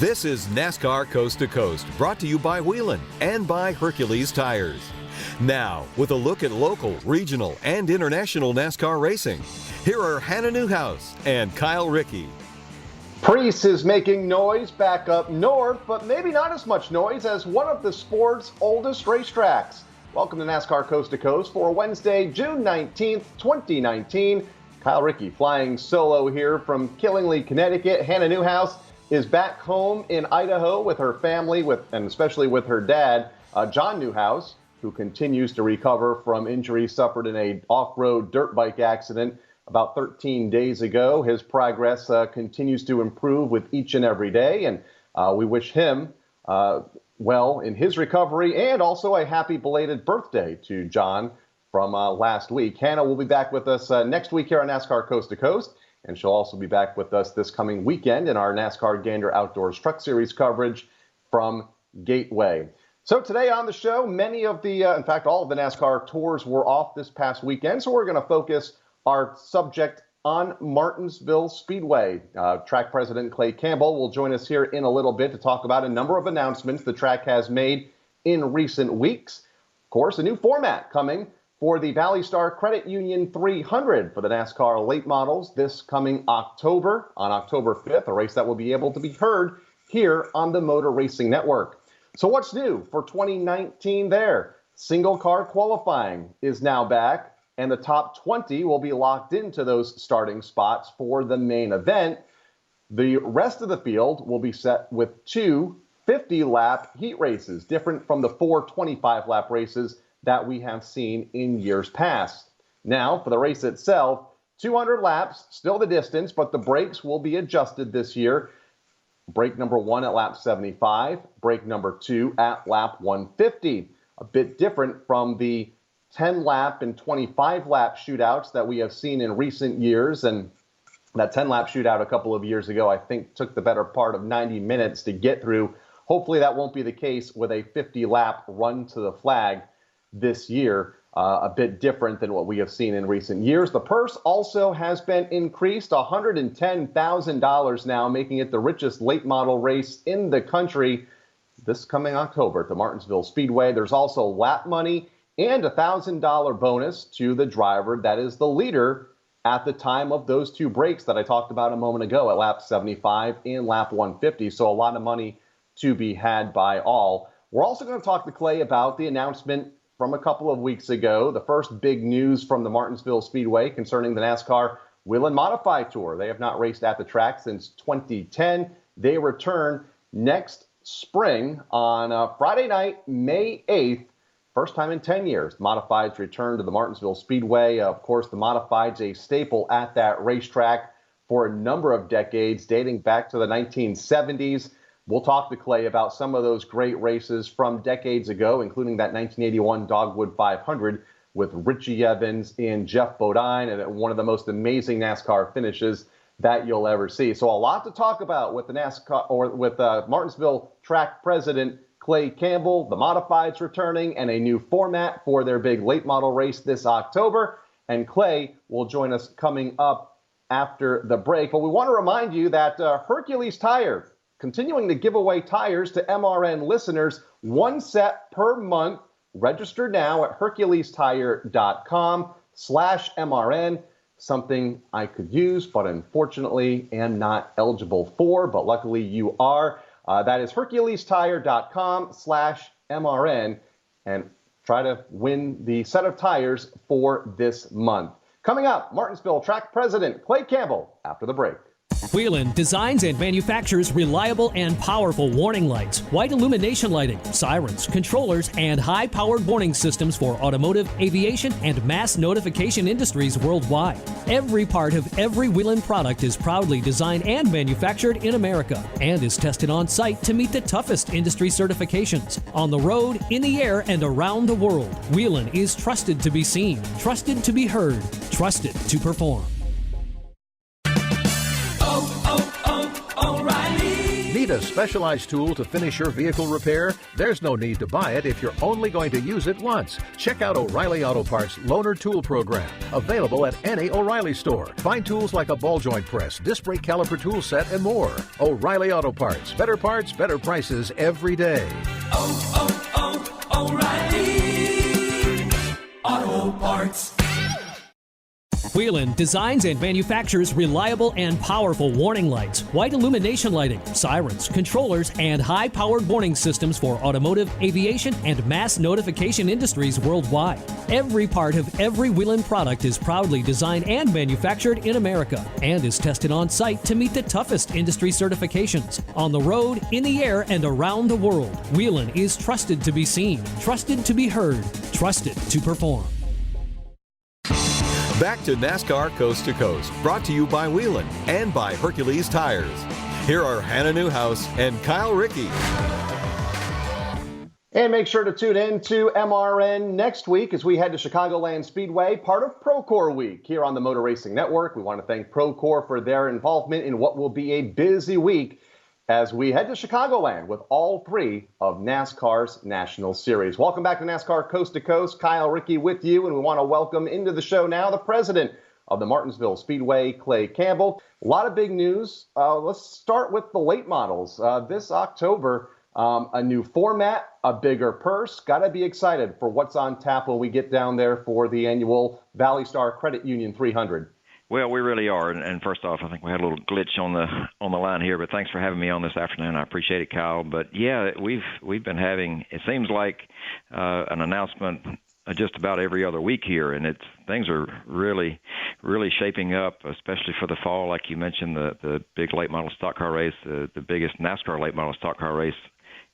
This is NASCAR Coast to Coast, brought to you by Whelen and by Hercules Tires. Now, with a look at local, regional, and international NASCAR racing, here are Hannah Newhouse and Kyle Rickey. Priest is making noise back up north, but maybe not as much noise as one of the sport's oldest racetracks. Welcome to NASCAR Coast to Coast for Wednesday, June 19th, 2019. Kyle Rickey flying solo here from Killingly, Connecticut. Hannah Newhouse is back home in Idaho with her family, and especially with her dad, John Newhouse, who continues to recover from injuries suffered in an off-road dirt bike accident about 13 days ago. His progress continues to improve with each and every day, and we wish him well in his recovery, and also a happy belated birthday to John from last week. Hannah will be back with us next week here on NASCAR Coast to Coast, and she'll also be back with us this coming weekend in our NASCAR Gander Outdoors Truck Series coverage from Gateway. So today on the show, many of the, in fact, all of the NASCAR tours were off this past weekend, so we're going to focus our subject on Martinsville Speedway. Track president Clay Campbell will join us here in a little bit to talk about a number of announcements the track has made in recent weeks. Of course, a new format coming for the Valley Star Credit Union 300 for the NASCAR late models this coming October, on October 5th, a race that will be able to be heard here on the Motor Racing Network. So what's new for 2019 there? Single car qualifying is now back, and the top 20 will be locked into those starting spots for the main event. The rest of the field will be set with two 50-lap heat races, different from the four 25-lap races that we have seen in years past. Now, for the race itself, 200 laps, still the distance, but the brakes will be adjusted this year. Brake number 1 at lap 75, brake number 2 at lap 150. A bit different from the 10-lap and 25-lap shootouts that we have seen in recent years. And that 10-lap shootout a couple of years ago, I think, took the better part of 90 minutes to get through. Hopefully that won't be the case with a 50-lap run to the flag this year, a bit different than what we have seen in recent years. The purse also has been increased, $110,000 now, making it the richest late model race in the country this coming October at the Martinsville Speedway. There's also lap money and a $1,000 bonus to the driver that is the leader at the time of those two breaks that I talked about a moment ago at lap 75 and lap 150. So a lot of money to be had by all. We're also going to talk to Clay about the announcement from a couple of weeks ago, the first big news from the Martinsville Speedway concerning the NASCAR Whelen Modify Tour. They have not raced at the track since 2010. They return next spring on Friday night, May 8th. First time in 10 years. Modifieds return to the Martinsville Speedway. Of course, the Modifieds, a staple at that racetrack for a number of decades, dating back to the 1970s. We'll talk to Clay about some of those great races from decades ago, including that 1981 Dogwood 500 with Richie Evans and Jeff Bodine, and one of the most amazing NASCAR finishes that you'll ever see. So a lot to talk about with the NASCAR, or with Martinsville track president Clay Campbell, the Modifieds returning, and a new format for their big late model race this October. And Clay will join us coming up after the break. But we want to remind you that Hercules Tire continuing to give away tires to MRN listeners, one set per month. Register now at HerculesTire.com/MRN. Something I could use, but unfortunately am not eligible for, but luckily you are. That is HerculesTire.com/MRN, and try to win the set of tires for this month. Coming up, Martinsville track president Clay Campbell after the break. Whelen designs and manufactures reliable and powerful warning lights, white illumination lighting, sirens, controllers, and high-powered warning systems for automotive, aviation, and mass notification industries worldwide. Every part of every Whelen product is proudly designed and manufactured in America and is tested on site to meet the toughest industry certifications. On the road, in the air, and around the world, Whelen is trusted to be seen, trusted to be heard, trusted to perform. O'Reilly Need a specialized tool to finish your vehicle repair? There's no need to buy it if you're only going to use it once. Check out O'Reilly Auto Parts Loaner Tool Program, available at any O'Reilly store. Find tools like a ball joint press, disc brake caliper tool set, and more. O'Reilly Auto Parts, better prices every day. O'Reilly Auto Parts. Whelen designs and manufactures reliable and powerful warning lights, white illumination lighting, sirens, controllers, and high-powered warning systems for automotive, aviation, and mass notification industries worldwide. Every part of every Whelen product is proudly designed and manufactured in America and is tested on site to meet the toughest industry certifications. On the road, in the air, and around the world, Whelen is trusted to be seen, trusted to be heard, trusted to perform. Back to NASCAR Coast to Coast, brought to you by Whelen and by Hercules Tires. Here are Hannah Newhouse and Kyle Rickey. And make sure to tune in to MRN next week as we head to Chicagoland Speedway, part of Procore Week here on the Motor Racing Network. We want to thank Procore for their involvement in what will be a busy week as we head to Chicagoland with all three of NASCAR's National Series. Welcome back to NASCAR Coast to Coast. Kyle Rickey with you, and we want to welcome into the show now the president of the Martinsville Speedway, Clay Campbell. A lot of big news. Let's start with the late models. This October, a new format, a bigger purse. Got to be excited for what's on tap when we get down there for the annual Valley Star Credit Union 300. Well, we really are, and first off, I think we had a little glitch on the line here, but thanks for having me on this afternoon. I appreciate it, Kyle. But yeah, we've been having, it seems like an announcement just about every other week here, and things are really shaping up, especially for the fall. Like you mentioned, the big late model stock car race, the biggest NASCAR late model stock car race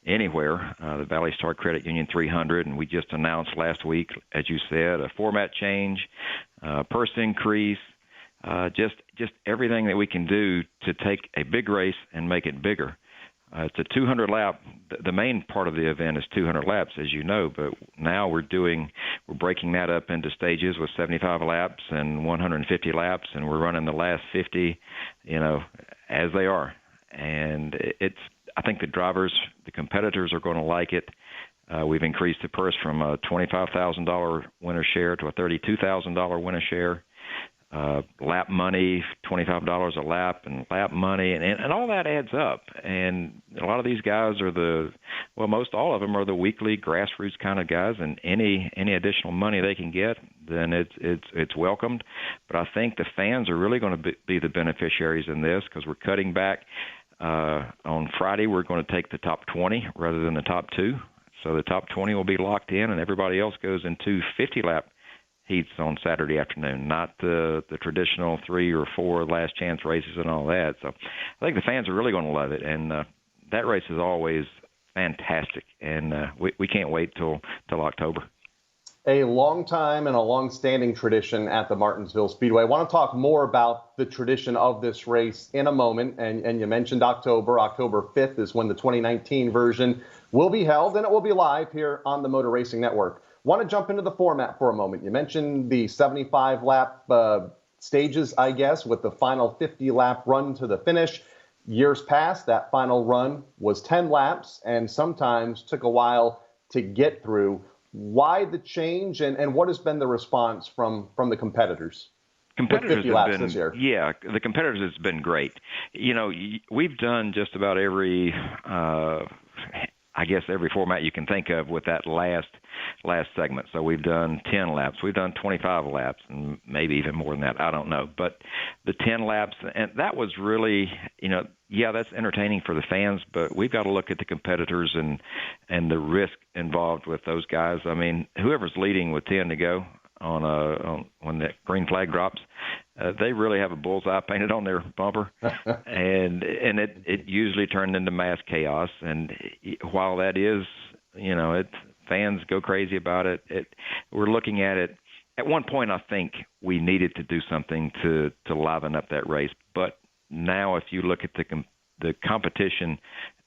anywhere, the Valley Star Credit Union 300, and we just announced last week, as you said, a format change, purse increase. Just everything that we can do to take a big race and make it bigger. It's a 200 lap. The main part of the event is 200 laps, as you know, but now we're breaking that up into stages with 75 laps and 150 laps, and we're running the last 50, as they are. And I think the competitors are going to like it. We've increased the purse from a $25,000 winner share to a $32,000 winner share. Lap money, $25 a lap, and lap money, and all that adds up. And a lot of these guys are most all of them are the weekly grassroots kind of guys, and any additional money they can get, then it's welcomed. But I think the fans are really going to be the beneficiaries in this because we're cutting back. On Friday, we're going to take the top 20 rather than the top 2. So the top 20 will be locked in, and everybody else goes into 50-lap heats on Saturday afternoon, not the traditional 3 or 4 last chance races and all that. So I think the fans are really going to love it, and that race is always fantastic, and we can't wait till October. A long time and a long-standing tradition at the Martinsville Speedway. I want to talk more about the tradition of this race in a moment, and you mentioned October. October 5th is when the 2019 version will be held, and it will be live here on the Motor Racing Network. Want to jump into the format for a moment. You mentioned the 75-lap stages, I guess, with the final 50-lap run to the finish. Years past, that final run was 10 laps and sometimes took a while to get through. Why the change, and what has been the response from the competitors? Competitors 50 have laps been, this year. Yeah, the competitors has been great. We've done just about every every format you can think of with that last segment. So we've done 10 laps. We've done 25 laps, and maybe even more than that. I don't know. But the 10 laps, and that was really, that's entertaining for the fans, but we've got to look at the competitors and the risk involved with those guys. I mean, whoever's leading with 10 to go on when the green flag drops, they really have a bullseye painted on their bumper, and it usually turned into mass chaos. And while that is, fans go crazy about it. We're looking at it. At one point, I think we needed to do something to liven up that race. But now, if you look at the competition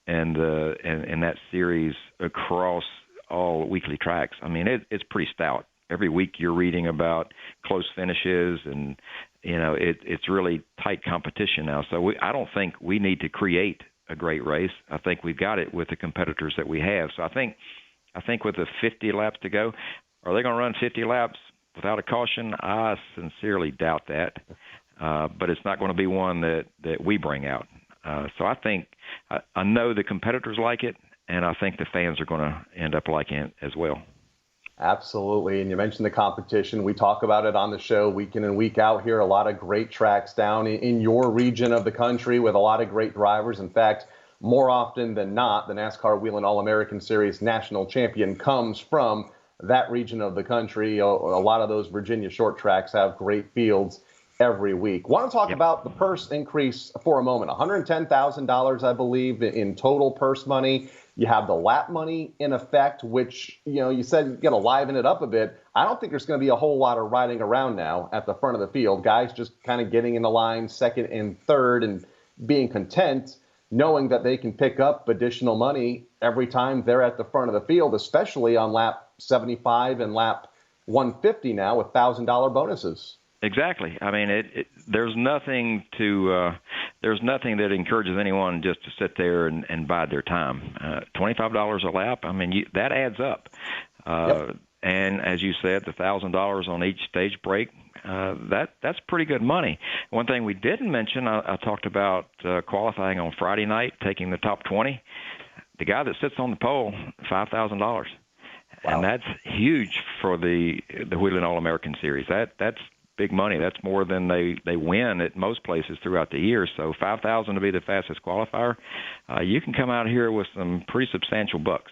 and that series across all weekly tracks, I mean, it's pretty stout. Every week you're reading about close finishes, and it's really tight competition now. So I don't think we need to create a great race. I think we've got it with the competitors that we have. So I think with the 50 laps to go, are they going to run 50 laps without a caution? I sincerely doubt that. But it's not going to be one that we bring out. So I think I know the competitors like it, and I think the fans are going to end up liking it as well. Absolutely. And you mentioned the competition. We talk about it on the show week in and week out here. A lot of great tracks down in your region of the country with a lot of great drivers. In fact, more often than not, the NASCAR Whelen All-American Series national champion comes from that region of the country. A lot of those Virginia short tracks have great fields every week. Want to talk about the purse increase for a moment. $110,000, I believe, in total purse money. You have the lap money in effect, which, you said you got to liven it up a bit. I don't think there's going to be a whole lot of riding around now at the front of the field. Guys just kind of getting in the line second and third and being content, knowing that they can pick up additional money every time they're at the front of the field, especially on lap 75 and lap 150 now with $1,000 bonuses. Exactly. I mean, there's nothing that encourages anyone just to sit there and bide their time. $25 a lap. I mean, that adds up. And as you said, the $1,000 on each stage break. That's pretty good money. One thing we didn't mention, I talked about qualifying on Friday night, taking the top 20. The guy that sits on the pole, $5,000. Wow. And that's huge for the Whelen All-American Series. That's big money. That's more than they win at most places throughout the year. So $5,000 to be the fastest qualifier. You can come out here with some pretty substantial bucks.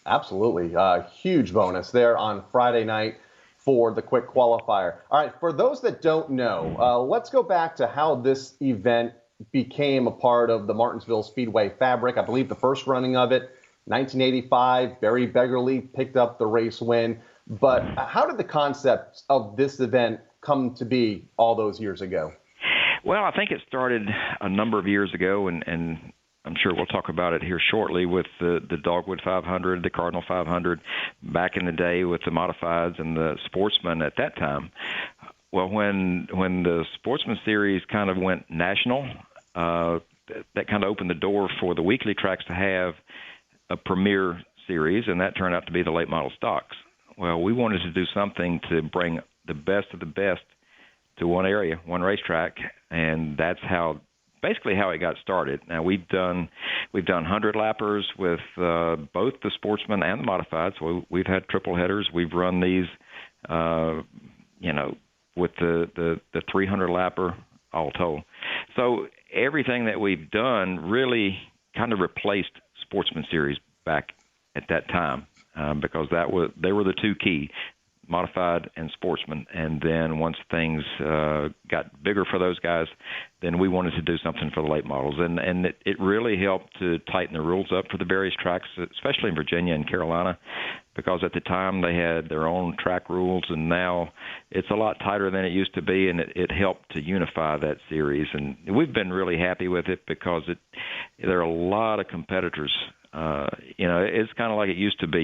Absolutely. Huge bonus there on Friday night for the quick qualifier. All right, for those that don't know, let's go back to how this event became a part of the Martinsville Speedway fabric. I believe the first running of it, 1985, Barry Beggerly picked up the race win. But how did the concept of this event come to be all those years ago? Well, I think it started a number of years ago, and I'm sure we'll talk about it here shortly with the Dogwood 500, the Cardinal 500, back in the day with the Modifieds and the Sportsman at that time. Well, when the Sportsman Series kind of went national, that kind of opened the door for the weekly tracks to have a premier series, and that turned out to be the late model stocks. Well, we wanted to do something to bring the best of the best to one area, one racetrack, and that's basically how it got started. Now we've done 100 lappers with both the Sportsman and the Modified. So we've had triple headers. We've run these, with the 300 lapper all told. So everything that we've done really kind of replaced Sportsman Series back at that time. Because they were the two key, Modified and Sportsman. And then once things got bigger for those guys, then we wanted to do something for the late models. And it really helped to tighten the rules up for the various tracks, especially in Virginia and Carolina, because at the time they had their own track rules, and now it's a lot tighter than it used to be, and it helped to unify that series. And we've been really happy with it because there are a lot of competitors. It's kind of like it used to be.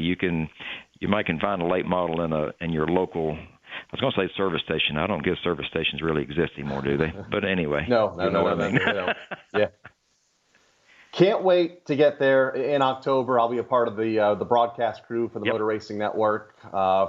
You might can find a late model in your local. I was going to say service station. I don't guess service stations really exist anymore, do they? But anyway, no. Yeah. Can't wait to get there in October. I'll be a part of the broadcast crew for the Motor Racing Network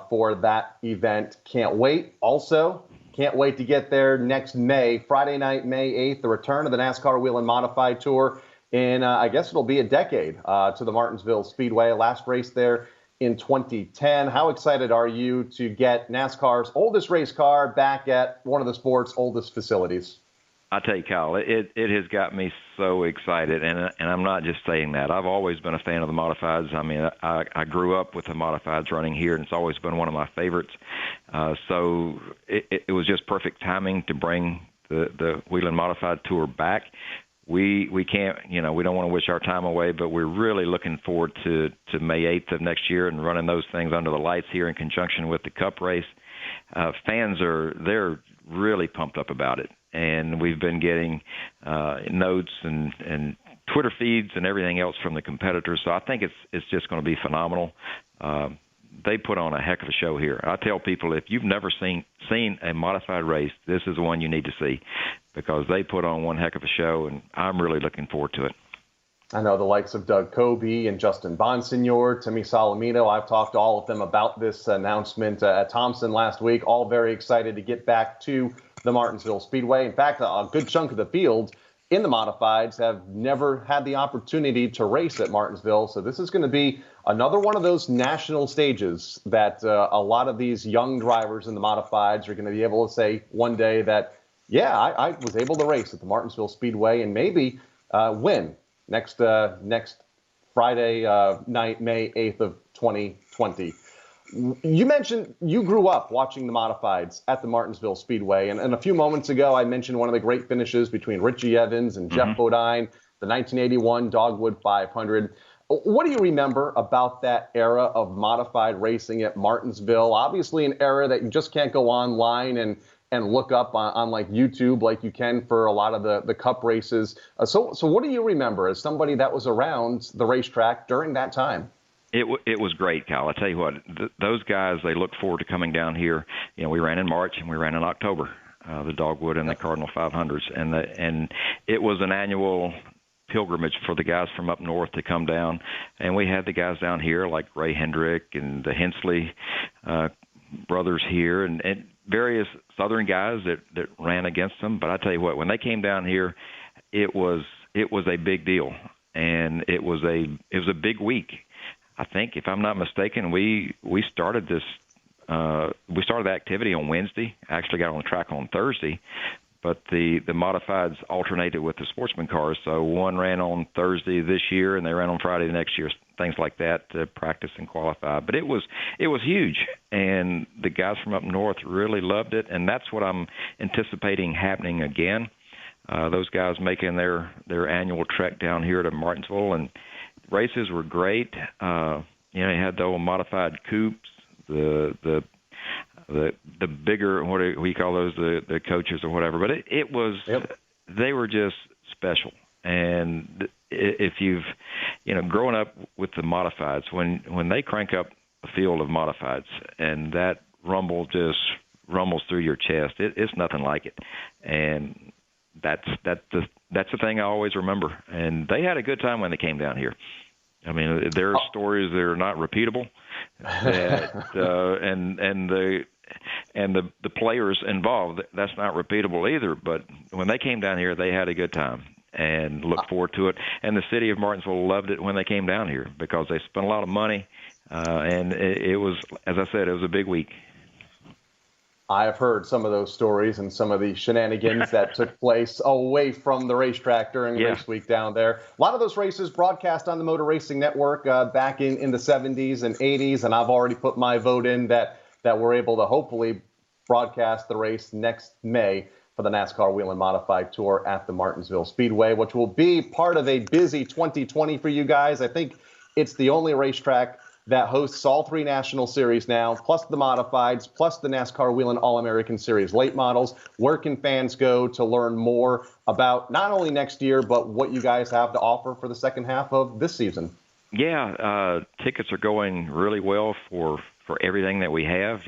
for that event. Can't wait. Also, can't wait to get there next May, Friday night, May 8th, the return of the NASCAR Whelen Modified Tour. And I guess it'll be a decade to the Martinsville Speedway, last race there in 2010. How excited are you to get NASCAR's oldest race car back at one of the sport's oldest facilities? I tell you, Kyle, it has got me so excited, and I'm not just saying that. I've always been a fan of the Modifieds. I mean, I grew up with the Modifieds running here, and it's always been one of my favorites. So it was just perfect timing to bring the Whelen Modified Tour back. We can't, we don't want to wish our time away, but we're really looking forward to May 8th of next year and running those things under the lights here in conjunction with the Cup race. Fans they're really pumped up about it, and we've been getting notes and Twitter feeds and everything else from the competitors. So I think it's just going to be phenomenal. They put on a heck of a show here. I tell people, if you've never seen a modified race, this is the one you need to see, because they put on one heck of a show, and I'm really looking forward to it. I know the likes of Doug Coby and Justin Bonsignor, Timmy Solomito. I've talked to all of them about this announcement at Thompson last week. All very excited to get back to the Martinsville Speedway. In fact, a good chunk of the field in the modifieds have never had the opportunity to race at Martinsville. So this is going to be another one of those national stages that a lot of these young drivers in the modifieds are going to be able to say one day that, yeah, I was able to race at the Martinsville Speedway and maybe win next Friday night, May 8th of 2020. You mentioned you grew up watching the modifieds at the Martinsville Speedway, and a few moments ago I mentioned one of the great finishes between Richie Evans and Jeff Bodine, the 1981 Dogwood 500. What do you remember about that era of modified racing at Martinsville? Obviously an era that you just can't go online and look up on like YouTube like you can for a lot of the Cup races. So what do you remember as somebody that was around the racetrack during that time? It was great, Kyle. I tell you what, those guys, they look forward to coming down here. You know, we ran in March and we ran in October, the Dogwood and the Cardinal 500s, and it was an annual pilgrimage for the guys from up north to come down. And we had the guys down here like Ray Hendrick and the Hensley brothers here, and various Southern guys that ran against them. But I tell you what, when they came down here, it was a big deal, and it was a big week. I think, if I'm not mistaken, we started this. We started the activity on Wednesday. Actually got on the track on Thursday, but the modifieds alternated with the sportsman cars. So one ran on Thursday this year, and they ran on Friday the next year. Things like that to practice and qualify. But it was huge, and the guys from up north really loved it, and that's what I'm anticipating happening again. Those guys making their annual trek down here to Martinsville, and races were great. You had the old modified coupes, the bigger, what do you call those, the coaches or whatever. But it was, they were just special. And if you've, growing up with the modifieds, when they crank up a field of modifieds and that rumble just rumbles through your chest, it's nothing like it. And that's the thing I always remember. And they had a good time when they came down here. I mean, there are stories that are not repeatable, and the players involved, that's not repeatable either. But when they came down here, they had a good time and looked forward to it. And the city of Martinsville loved it when they came down here because they spent a lot of money, and it was, as I said, it was a big week. I have heard some of those stories and some of the shenanigans that took place away from the racetrack during race week down there. A lot of those races broadcast on the Motor Racing Network back in the 70s and 80s, and I've already put my vote in that we're able to hopefully broadcast the race next May for the NASCAR Wheel and Modified Tour at the Martinsville Speedway, which will be part of a busy 2020 for you guys. I think it's the only racetrack that hosts all three national series now, plus the modifieds, plus the NASCAR Wheel and All-American Series late models. Where can fans go to learn more about not only next year, but what you guys have to offer for the second half of this season? Yeah, tickets are going really well for everything that we have.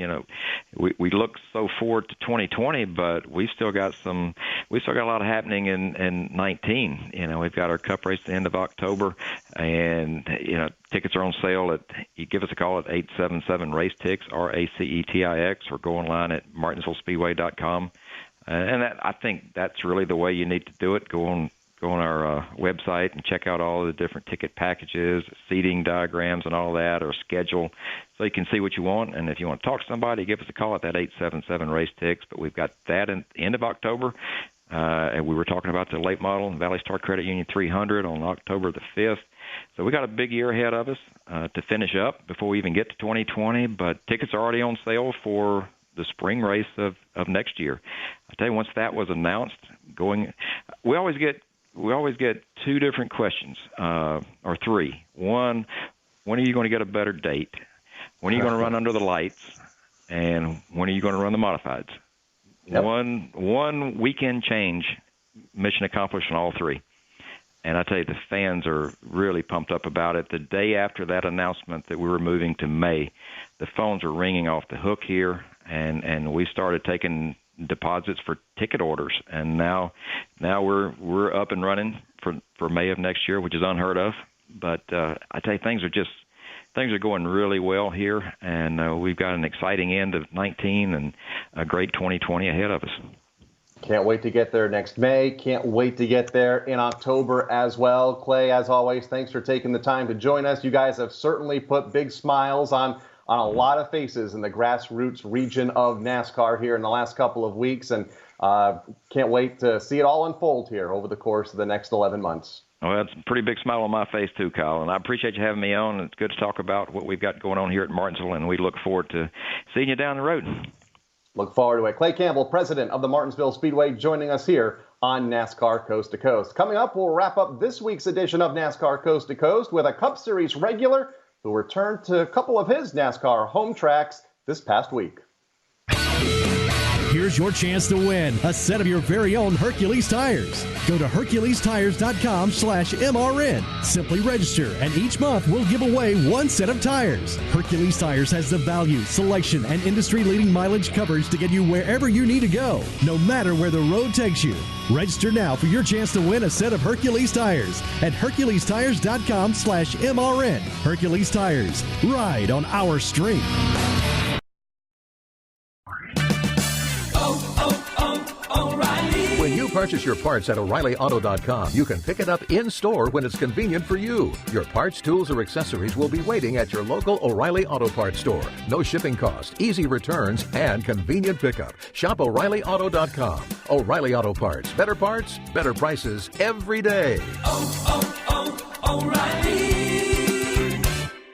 We look so forward to 2020, but we've still got a lot happening in 19. We've got our Cup race at the end of October, and tickets are on sale you give us a call at 877-RACE-TIX, RACETIX, or go online at martinsvillespeedway.com. And I think that's really the way you need to do it. Go on our website and check out all of the different ticket packages, seating diagrams and all that, or schedule, so you can see what you want. And if you want to talk to somebody, give us a call at that 877-RACE-TIX. But we've got that at the end of October. And we were talking about the late model Valley Star Credit Union 300 on October the 5th. So we got a big year ahead of us to finish up before we even get to 2020. But tickets are already on sale for the spring race of next year. I tell you, once that was announced, we always get two different questions, or three. One, when are you going to get a better date? When are you going to run under the lights? And when are you going to run the modifieds? Yep. One weekend change, mission accomplished on all three. And I tell you, the fans are really pumped up about it. The day after that announcement that we were moving to May, the phones are ringing off the hook here, and we started taking deposits for ticket orders, and now we're up and running for May of next year, which is unheard of. But I tell you, things are going really well here, and we've got an exciting end of 19 and a great 2020 ahead of us. Can't wait to get there next May. Can't wait to get there in October as well. Clay, as always, thanks for taking the time to join us. You guys have certainly put big smiles on a lot of faces in the grassroots region of NASCAR here in the last couple of weeks, and can't wait to see it all unfold here over the course of the next 11 months. Well, that's a pretty big smile on my face too, Kyle, and I appreciate you having me on. It's good to talk about what we've got going on here at Martinsville, and we look forward to seeing you down the road. Look forward to it. Clay Campbell, president of the Martinsville Speedway, joining us here on NASCAR Coast to Coast. Coming up, we'll wrap up this week's edition of NASCAR Coast to Coast with a Cup Series regular who returned to a couple of his NASCAR home tracks this past week. Here's your chance to win a set of your very own Hercules tires. Go to HerculesTires.com/MRN. Simply register, and each month we'll give away one set of tires. Hercules Tires has the value, selection, and industry-leading mileage coverage to get you wherever you need to go, no matter where the road takes you. Register now for your chance to win a set of Hercules tires at HerculesTires.com/MRN. Hercules Tires. Ride on our street. When you purchase your parts at O'ReillyAuto.com, you can pick it up in-store when it's convenient for you. Your parts, tools, or accessories will be waiting at your local O'Reilly Auto Parts store. No shipping cost, easy returns, and convenient pickup. Shop O'ReillyAuto.com. O'Reilly Auto Parts. Better parts, better prices every day. O'Reilly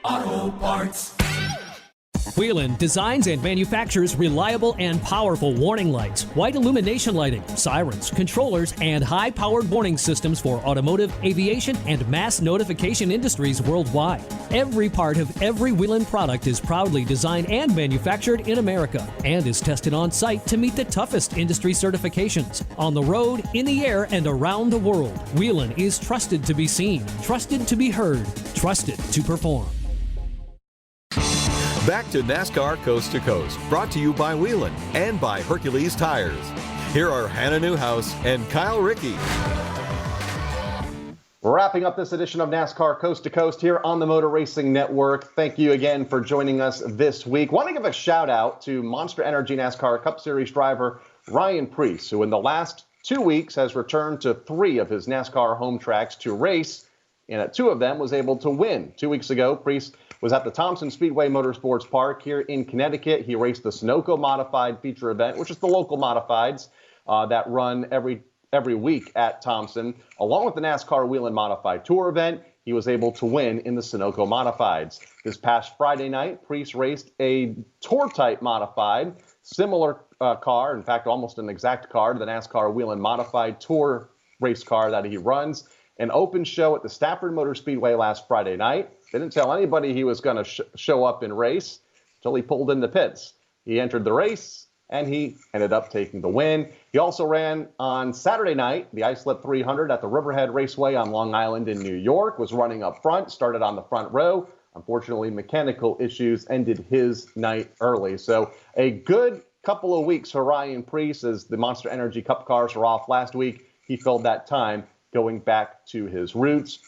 Auto Parts. Whelen designs and manufactures reliable and powerful warning lights, white illumination lighting, sirens, controllers, and high-powered warning systems for automotive, aviation, and mass notification industries worldwide. Every part of every Whelen product is proudly designed and manufactured in America and is tested on site to meet the toughest industry certifications. On the road, in the air, and around the world, Whelen is trusted to be seen, trusted to be heard, trusted to perform. Back to NASCAR Coast to Coast, brought to you by Whelen and by Hercules Tires. Here are Hannah Newhouse and Kyle Rickey. Wrapping up this edition of NASCAR Coast to Coast here on the Motor Racing Network. Thank you again for joining us this week. Want to give a shout out to Monster Energy NASCAR Cup Series driver Ryan Preece, who in the last 2 weeks has returned to 3 of his NASCAR home tracks to race, and at 2 of them was able to win. 2 weeks ago, Preece was at the Thompson Speedway Motorsports Park here in Connecticut. He raced the Sunoco Modified feature event, which is the local modifieds that run every week at Thompson. Along with the NASCAR Whelen Modified Tour event, he was able to win in the Sunoco Modifieds. This past Friday night, Preece raced a Tour-type modified, similar car, in fact, almost an exact car to the NASCAR Whelen Modified Tour race car that he runs. An open show at the Stafford Motor Speedway last Friday night. Didn't tell anybody he was going to show up and race until he pulled in the pits. He entered the race, and he ended up taking the win. He also ran on Saturday night, the Islip 300 at the Riverhead Raceway on Long Island in New York, was running up front, started on the front row. Unfortunately, mechanical issues ended his night early. So a good couple of weeks for Ryan Preece as the Monster Energy Cup cars were off last week. He filled that time going back to his roots.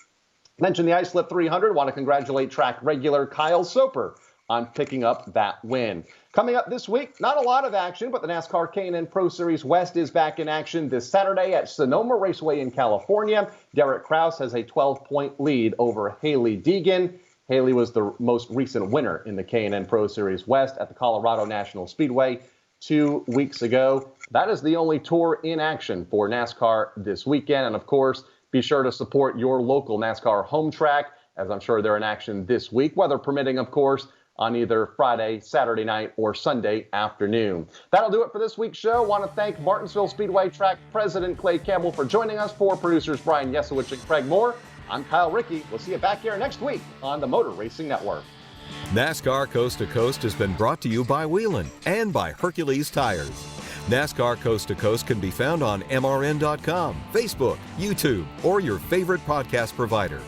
Mentioned the Islip 300. Want to congratulate track regular Kyle Soper on picking up that win. Coming up this week, not a lot of action, but the NASCAR K&N Pro Series West is back in action this Saturday at Sonoma Raceway in California. Derek Kraus has a 12-point lead over Haley Deegan. Haley was the most recent winner in the K&N Pro Series West at the Colorado National Speedway 2 weeks ago. That is the only tour in action for NASCAR this weekend. And of course, be sure to support your local NASCAR home track, as I'm sure they're in action this week, weather permitting, of course, on either Friday, Saturday night, or Sunday afternoon. That'll do it for this week's show. Want to thank Martinsville Speedway track president Clay Campbell for joining us. For producers Brian Yesowich and Craig Moore, I'm Kyle Rickey. We'll see you back here next week on the Motor Racing Network. NASCAR Coast to Coast has been brought to you by Whelen and by Hercules Tires. NASCAR Coast to Coast can be found on MRN.com, Facebook, YouTube, or your favorite podcast provider.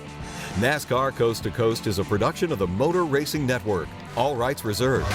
NASCAR Coast to Coast is a production of the Motor Racing Network. All rights reserved.